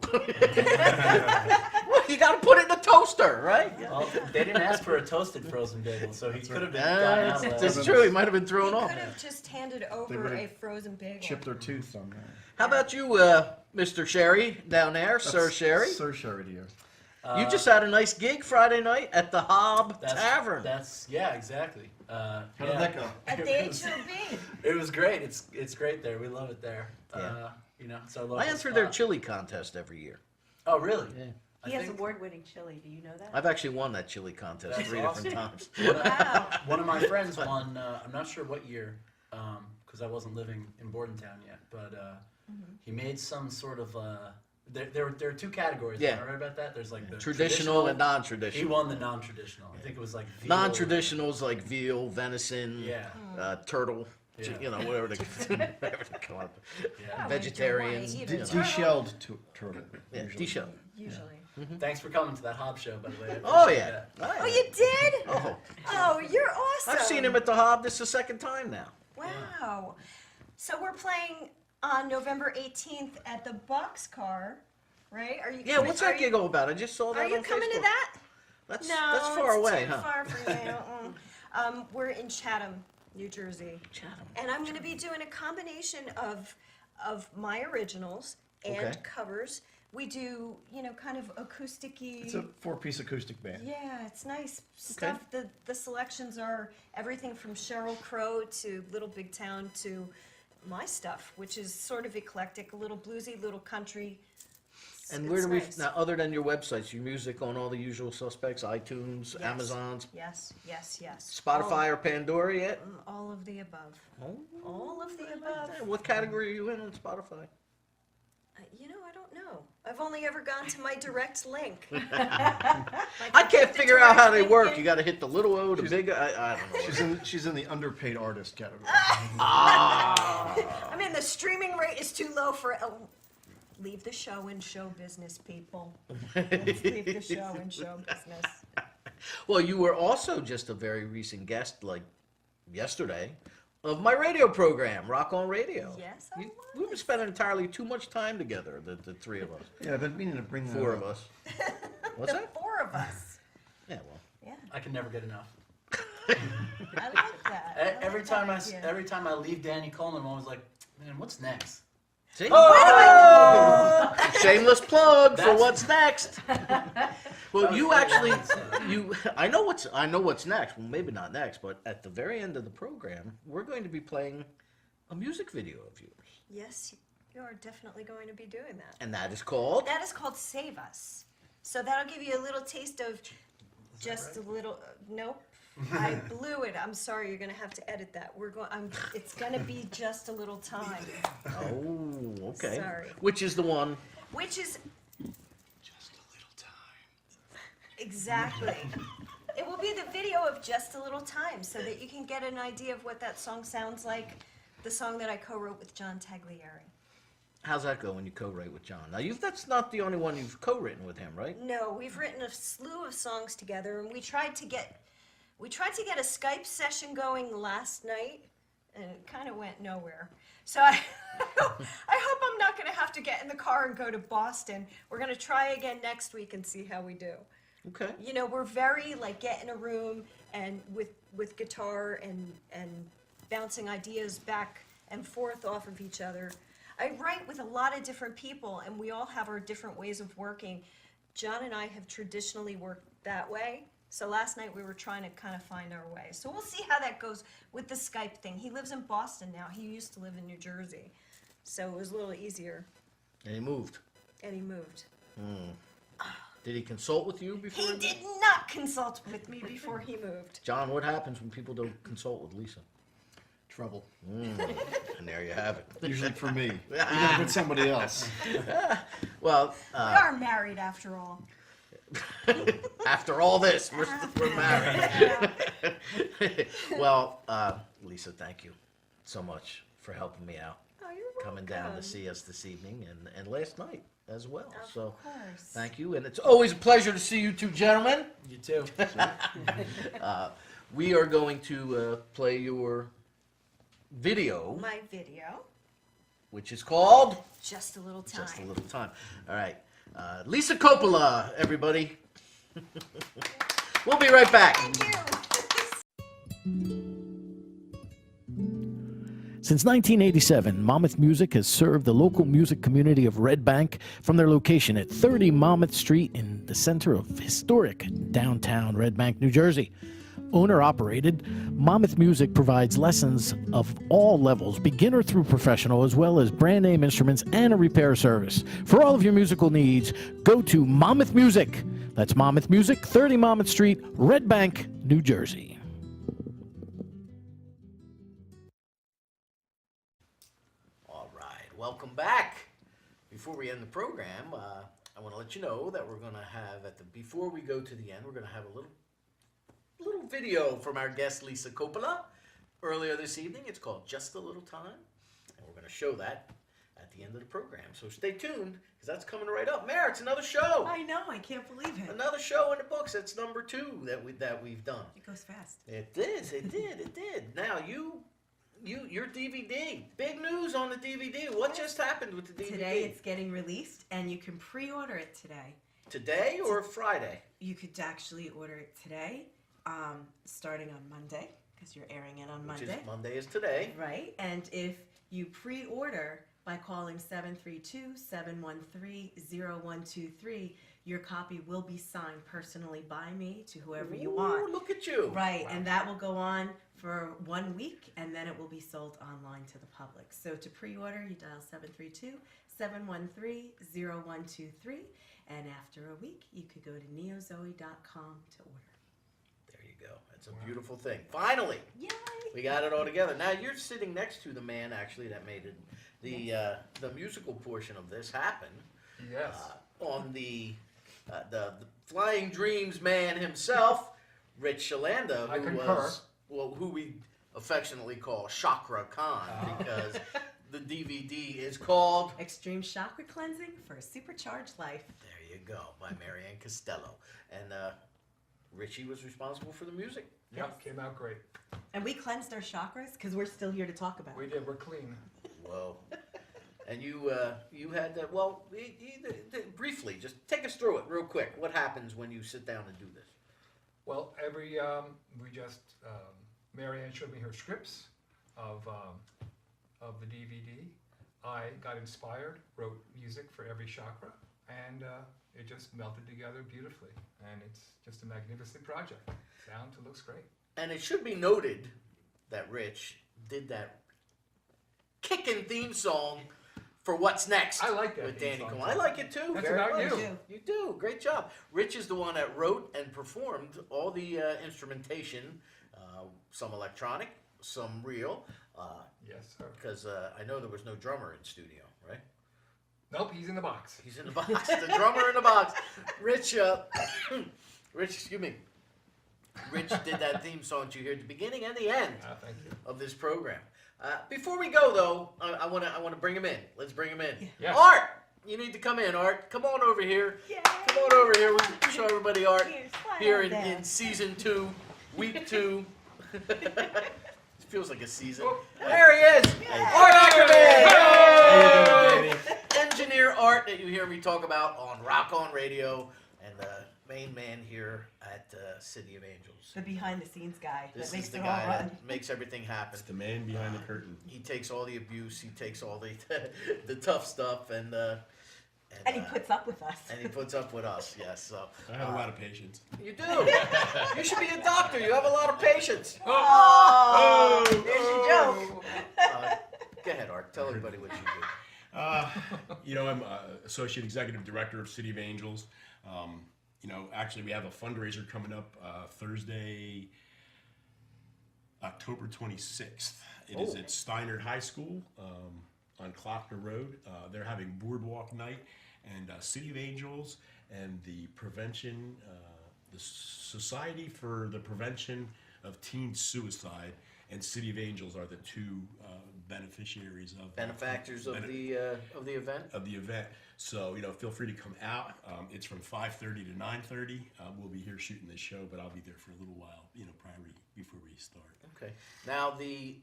Well, you got to put it in the toaster, right? Well, they didn't ask for a toasted frozen bagel, so he could have been gotten out last. That's true. He might have been thrown He off. could have just handed over would've a frozen bagel. Chipped their tooth on that. How about you, Mr. Sherry, down there, Sir Sherry? Sir Sherry, dear. You just had a nice gig Friday night at the Hob Tavern. Yeah, exactly. How did that go? At the HOB. It was great. It's great there. We love it there. Yeah. You know, it's our local I enter spot. their chili contest every year. Oh, really? Yeah. I He has think award-winning chili. Do you know that? I've actually won that chili contest That's 3 awesome. different times. Wow. one of my friends won. I'm not sure what year, because I wasn't living in Bordentown yet. But he made some sort of. There are two categories. Yeah. Am I right about that? There's like the Traditional and He non-traditional. won the non-traditional. I think it was like veal. Non-traditionals like veal, venison, Yeah. Turtle, Yeah. you know, whatever they, whatever they come up. Yeah. Vegetarians, Eat you a know. turtle. Deshelled turtle. Yeah, usually. deshell. Usually. Thanks for coming to that Hob show, by the way. I Oh appreciate yeah. that. Oh, you did? Oh, Oh, you're awesome. I've seen him at the Hob. This is the second time now. Wow. So we're playing on November 18th at the Boxcar, right? Are you? Yeah, coming- what's are that you- gig all about? I just saw that Are you on coming Facebook. to that? That's No, far it's away, too huh? far from me. We're in Chatham, New Jersey. Chatham. And I'm going to be doing a combination of my originals and Okay. covers. We do, you know, kind of acoustic-y. It's a 4-piece acoustic band. Yeah, it's nice stuff. The selections are everything from Sheryl Crow to Little Big Town to my stuff, which is sort of eclectic, a little bluesy, little country. And It's where do we nice. now? Other than your websites, your music on all the usual suspects: iTunes, Yes. Amazon's, Yes, yes, yes. Spotify, or Pandora yet? All of the above. Oh. All of the above. What category are you in on Spotify? You know, I don't know. I've only ever gone to my direct link. I can't figure out how they work. You got to hit the little O, the big. I don't know. She's in the underpaid artist category. I mean, the streaming rate is too low for. Leave the show in show business, people. Let's leave the show in show business. Well, you were also just a very recent guest, like yesterday, of my radio program, Rock on Radio. Yes, I We've been spending entirely too much time together, the three of us. Yeah, I've been meaning to bring that Four up. of us. What's The that? four of us. Yeah, well. Yeah, I can never get enough. I like that. I Every like time that idea. every time I leave Danny Coleman, I'm always like, man, what's next? See? Oh! Shameless plug for That's- what's next. Well, That you was actually, really I know what's next. Well, maybe not next, but at the very end of the program, we're going to be playing a music video of yours. Yes, You're definitely going to be doing that. And that is called? That is called Save Us. So that'll give you a little taste of just a little. Nope. I blew it. I'm sorry. You're gonna have to edit that. It's gonna be just a little time. Oh, okay. Sorry. Which is the one? Which is Just a little time. exactly. It will be the video of Just a Little Time, so that you can get an idea of what that song sounds like. The song that I co-wrote with John Tagliari. How's that go when you co-write with John? Now, that's not the only one you've co-written with him, right? No, we've written a slew of songs together, and we tried to get a Skype session going last night, and it kind of went nowhere. So I hope I'm not going to have to get in the car and go to Boston. We're going to try again next week and see how we do. Okay. You know, we're very like get in a room and with guitar and bouncing ideas back and forth off of each other. I write with a lot of different people, and we all have our different ways of working. John and I have traditionally worked that way. So last night we were trying to kind of find our way. So we'll see how that goes with the Skype thing. He lives in Boston now. He used to live in New Jersey. So it was a little easier. And he moved. And he moved. Did he consult with you before? He did not consult with me before he moved. John, what happens when people don't consult with Lisa? Trouble. And there you have it. Usually for me. Even if it's somebody else. Well, We are married after all. after all this, we're married. Well, Lisa, thank you so much for helping me out. Oh, you're welcome. Coming down to see us this evening and last night as well. Of So course. thank you. And it's always a pleasure to see you two gentlemen. You too. We are going to play your video, My video, which is called Just a Little Time. Just a Little Time. All right. Lisa Coppola, everybody. We'll be right back. Thank you. Since 1987, Monmouth Music has served the local music community of Red Bank from their location at 30 Monmouth Street in the center of historic downtown Red Bank, New Jersey. Owner-operated, Monmouth Music provides lessons of all levels, beginner through professional, as well as brand name instruments and a repair service. For all of your musical needs, go to Monmouth Music. That's Monmouth Music, 30 Monmouth Street, Red Bank, New Jersey. All right, welcome back. Before we end the program, I want to let you know that we're going to have before we go to the end, we're going to have a little video from our guest Lisa Coppola earlier this evening. It's called Just a Little Time, and we're going to show that at the end of the program. So stay tuned, because that's coming right up. Mayor, it's another show. I know, I can't believe it. Another show in the books. It's number 2 that we've done. It goes fast. It did. Now your DVD. Big news on the DVD. What just happened with the DVD? Today it's getting released, and you can pre-order it today. Today or Friday? You could actually order it today, starting on Monday, because you're airing it on Monday. Monday is today. Right, and if you pre-order by calling 732-713-0123, your copy will be signed personally by me to whoever you want. Ooh, look at you. Right, and that will go on for 1 week, and then it will be sold online to the public. So to pre-order, you dial 732-713-0123, and after a week, you could go to neozoe.com to order. There you go. It's a beautiful thing. Finally, Yay! we got it all together. Now you're sitting next to the man actually that made it the musical portion of this happen. Yes. On the Flying Dreams man himself, Rich Shalanda, I who concur. who we affectionately call Chakra Khan, because the DVD is called Extreme Chakra Cleansing for a Supercharged Life. There you go, by Marianne Costello. And Richie was responsible for the music. Yep, came out great. And we cleansed our chakras because we're still here to talk about We it. did, we're clean. Whoa. And you had that, well, briefly, just take us through it real quick. What happens when you sit down and do this? Well, Marianne showed me her scripts of the DVD. I got inspired, wrote music for every chakra, and it just melted together beautifully. And it's just a magnificent project. Sound to looks great. And it should be noted that Rich did that kickin' theme song for What's Next. I like that with theme Danny song, Coleman. too. I like it too. That's very about much. you. You do. Great job. Rich is the one that wrote and performed all the instrumentation, some electronic, some real, Yes, sir. because I know there was no drummer in studio, right? Nope, he's in the box. He's in the box. The drummer in the box. Rich, excuse me. Rich did that theme song that you hear at the beginning and the end Thank you. of this program. Before we go, though, I want to bring him in. Let's bring him in. Yes. Art, you need to come in. Art, come on over here. Come on over here. We'll show everybody Art here in season 2, week 2. It feels like a season. There he is. Art Ackerman. Engineer Art that you hear me talk about on Rock On Radio, and the main man here at City of Angels. The behind-the-scenes guy This that makes is the it all guy run. that makes everything happen. It's the man behind the curtain. He takes all the abuse. He takes all the tough stuff, and And he puts up with us. and he puts up with us. Yes, so I have a lot of patience. you do. You should be a doctor. You have a lot of patience. Oh, there's your joke. Go ahead, Art. Tell everybody what you do. I'm Associate Executive Director of City of Angels. Actually, we have a fundraiser coming up Thursday, October 26th. It is at Steinert High School on Klockner Road. They're having boardwalk night, and City of Angels and the Society for the Prevention of Teen Suicide and City of Angels are the two beneficiaries of Benefactors of the event. So feel free to come out. It's from 5:30 to 9:30. We'll be here shooting this show, but I'll be there for a little while, prior before we start. Okay. Now the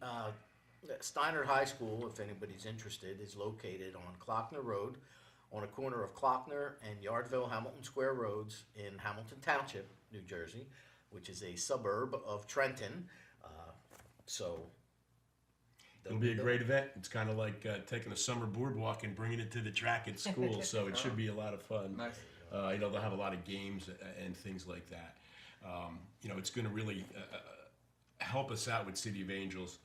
Steiner High School, if anybody's interested, is located on Klockner Road, on a corner of Klockner and Yardville Hamilton Square Roads in Hamilton Township, New Jersey, which is a suburb of Trenton. It'll be a great event. It's kind of like taking a summer boardwalk and bringing it to the track at school, so it should be a lot of fun. Nice. They'll have a lot of games and things like that. It's going to really help us out with City of Angels.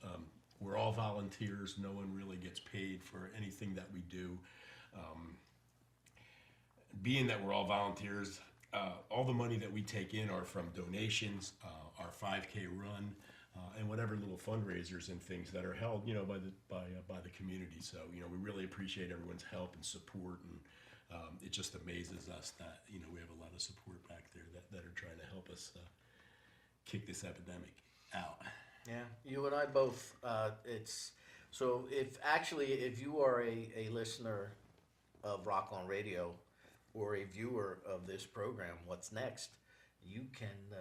We're all volunteers. No one really gets paid for anything that we do. Being that we're all volunteers, all the money that we take in are from donations, our 5K run, and whatever little fundraisers and things that are held, by the community. So, we really appreciate everyone's help and support, and it just amazes us that we have a lot of support back there that are trying to help us kick this epidemic out. Yeah, you and I both. If you are a listener of Rock On Radio or a viewer of this program, What's Next, you can.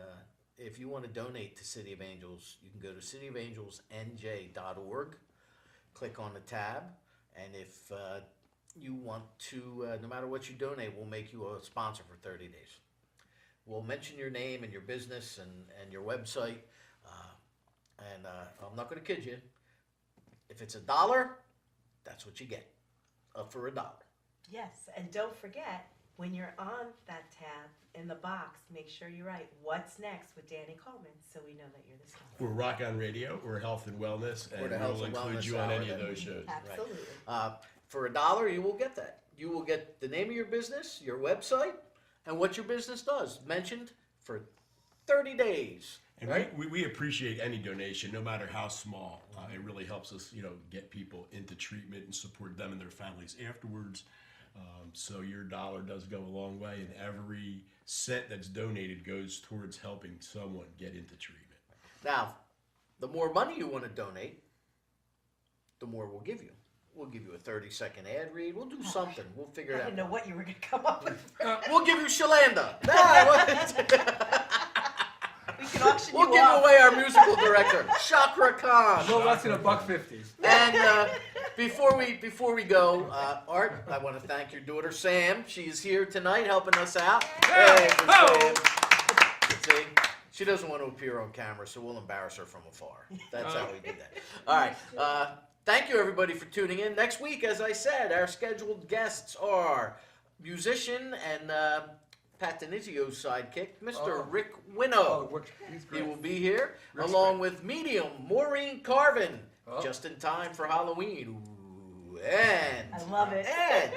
If you want to donate to City of Angels, you can go to cityofangelsnj.org, click on the tab, and if you want to, no matter what you donate, we'll make you a sponsor for 30 days. We'll mention your name and your business and your website, and I'm not going to kid you. If it's $1, that's what you get, up for $1. Yes, and don't forget, when you're on that tab in the box, make sure you write "What's Next" with Danny Coleman, so we know that you're the sponsor. We're Rock On Radio, we're Health and Wellness, and we'll include you on any of those shows. Absolutely. For $1, you will get that. You will get the name of your business, your website, and what your business does, mentioned for 30 days. And right? we appreciate any donation, no matter how small. It really helps us, get people into treatment and support them and their families afterwards. So your dollar does go a long way, and every cent that's donated goes towards helping someone get into treatment. Now, the more money you want to donate, the more we'll give you. We'll give you a 30-second ad read. We'll do something. We'll figure it I out. didn't know what you were going to come up with. We'll give you Shalanda. We can auction We'll you give off. away our musical director, Chakra Khan. No less than $1.50. And before we go, Art, I want to thank your daughter Sam. She is here tonight helping us out. Hey, Sam. See, she doesn't want to appear on camera, so we'll embarrass her from afar. That's how we do that. All right. Thank you, everybody, for tuning in. Next week, as I said, our scheduled guests are musician and Pat Denizio's sidekick, Mr. Rick Winnow. He's He great. will be here, Rick's along with medium Maureen Carvin, just in time for Halloween. Ooh, And I love it. And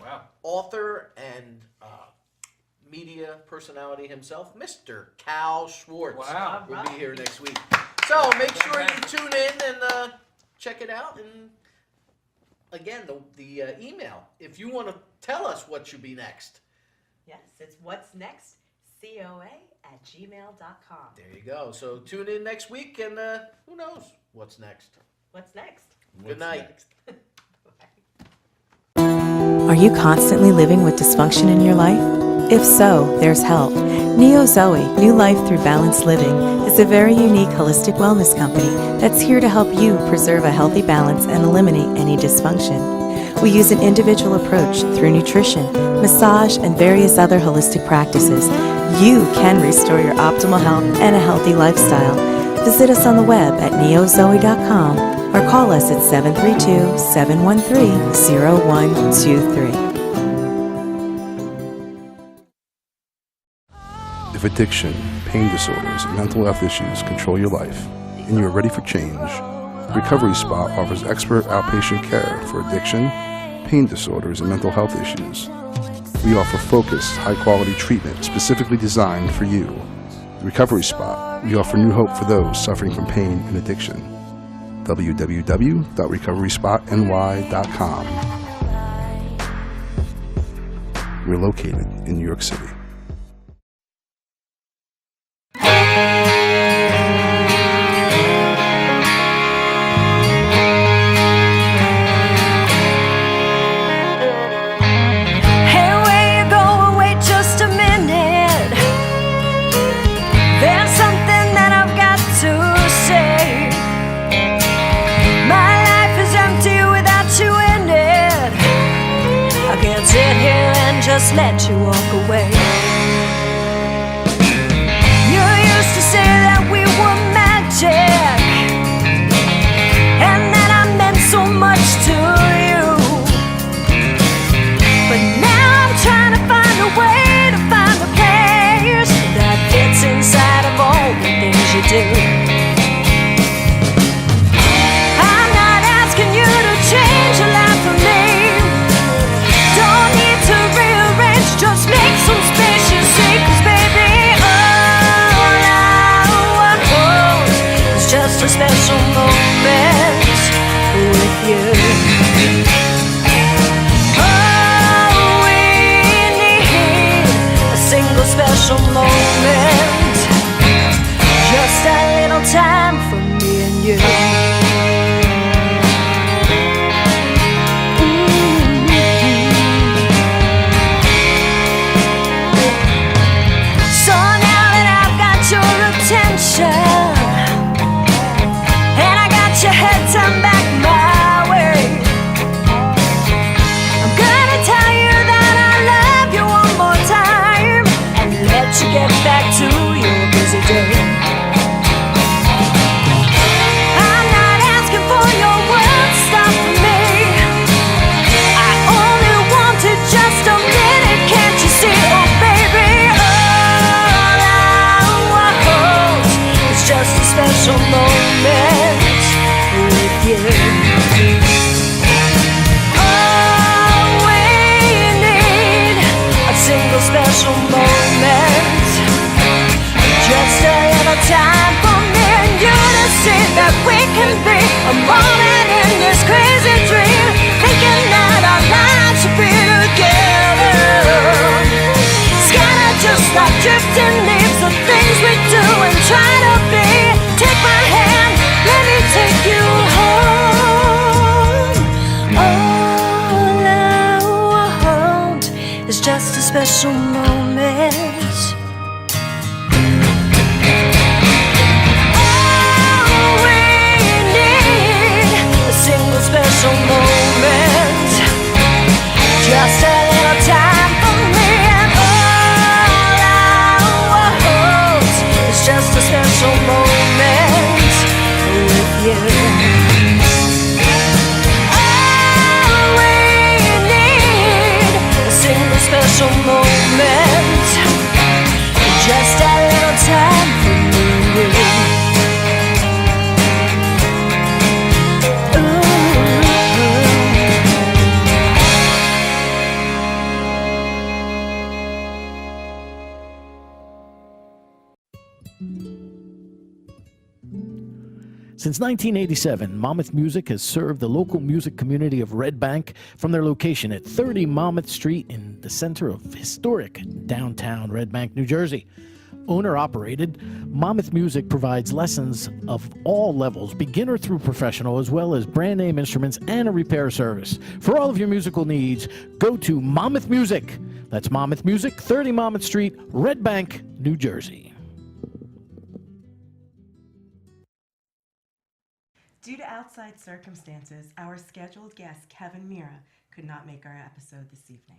Wow. author and media personality himself, Mr. Cal Schwartz, Wow. will be here next week. So make sure you tune in and check it out. And again, the email, if you want to tell us what should be next. Yes, it's what's next, COA@gmail.com. There you go. So tune in next week, and who knows what's next. What's next? Good night. Are you constantly living with dysfunction in your life? If so, there's help. Neo Zoe, New Life Through Balanced Living, is a very unique holistic wellness company that's here to help you preserve a healthy balance and eliminate any dysfunction. We use an individual approach through nutrition, massage, and various other holistic practices. You can restore your optimal health and a healthy lifestyle. Visit us on the web at neozoe.com or call us at 732-713-0123. If addiction, pain disorders, and mental health issues control your life, and you are ready for change, Recovery Spot offers expert outpatient care for addiction, pain disorders, and mental health issues. We offer focused, high-quality treatment specifically designed for you. Recovery Spot, we offer new hope for those suffering from pain and addiction. www.recoveryspotny.com. We're located in New York City. Hey, where you going? Wait just a minute. There's something that I've got to say. My life is empty without you in it. I can't sit here and just let you walk away. You used to say that we were magic, and that I meant so much to you. But now I'm trying to find a way to find a place that fits inside of all the things you do. I'm not asking you to change your life for me. Don't need to rearrange, just make some space, you see. 'Cause baby, all I want is just a special moment with you. Special moment, just a little time for me and you. So now that I've got your attention, and I got your head turned back my way, I'm gonna tell you that I love you one more time, let you get back to your busy day. I'm not asking for your world to stop for me. I only wanted just a minute, can't you see? Oh baby, all I want is just a special moment with you. All we need, a single special moment, just a little time for me and you to see that we can be a moment in this crazy dream, thinking that our lives should be together, scattered just like drifting leaves, the things we do and try to be. Take my hand, let me take you home. All I want is just a special moment. All we need, a single special moment, just a little time for me, and all I want is just a special moment with you. All we need, a single special moment, Since 1987, Monmouth Music has served the local music community of Red Bank from their location at 30 Monmouth Street in the center of historic downtown Red Bank, New Jersey. Owner-operated, Monmouth Music provides lessons of all levels, beginner through professional, as well as brand name instruments and a repair service. For all of your musical needs, go to Monmouth Music. That's Monmouth Music, 30 Monmouth Street, Red Bank, New Jersey. Due to outside circumstances, our scheduled guest, Kevin Mira, could not make our episode this evening.